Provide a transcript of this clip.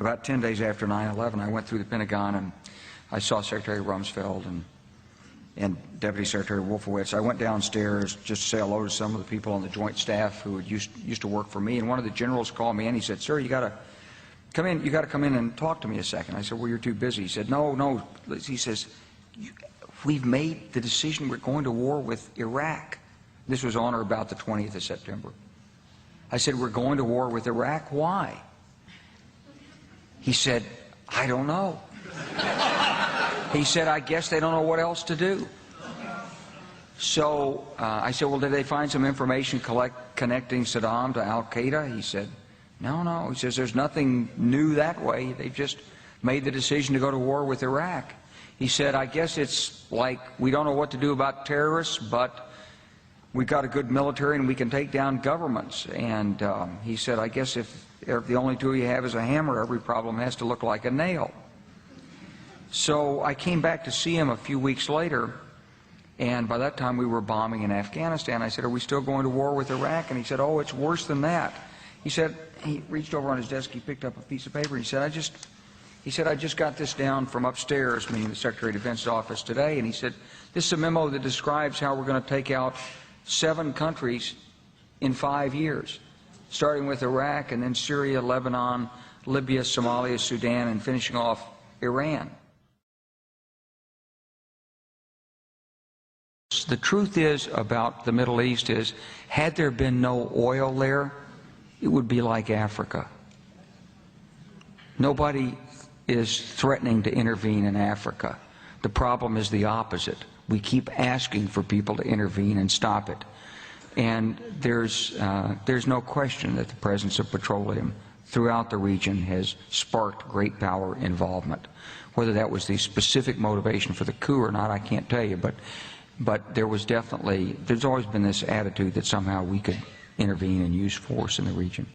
about 10 days after 9/11, I went through the Pentagon and I saw Secretary Rumsfeld and Deputy Secretary Wolfowitz. I went downstairs just to say hello to some of the people on the Joint Staff who had used to work for me, and one of the generals called me and he said, "Sir, you got to come in. You got to come in and talk to me a second." I said, "Well, you're too busy." He said, "No." He says, "We've made the decision. We're going to war with Iraq." This was on or about the 20th of September. I said, "We're going to war with Iraq. Why?" He said, "I don't know." He said, "I guess they don't know what else to do." So I said, "Well, did they find some information connecting Saddam to al-Qaeda?" He said, No. He says, "There's nothing new that way. They just made the decision to go to war with Iraq." He said, "I guess it's like we don't know what to do about terrorists, but we've got a good military and we can take down governments." And he said, "I guess if the only tool you have is a hammer, every problem has to look like a nail." So I came back to see him a few weeks later, and by that time we were bombing in Afghanistan. I said, "Are we still going to war with Iraq?" And he said, "Oh, it's worse than that." He said, he reached over on his desk, he picked up a piece of paper, and he said, I just got this down from upstairs," meaning the Secretary of Defense's office today, and he said, "This is a memo that describes how we're going to take out 7 countries in 5 years, starting with Iraq and then Syria, Lebanon, Libya, Somalia, Sudan, and finishing off Iran." The truth is about the Middle East is, had there been no oil there, it would be like Africa. Nobody is threatening to intervene in Africa. The problem is the opposite. We keep asking for people to intervene and stop it. And there's no question that the presence of petroleum throughout the region has sparked great power involvement. Whether that was the specific motivation for the coup or not, I can't tell you, but there's always been this attitude that somehow we could intervene and use force in the region.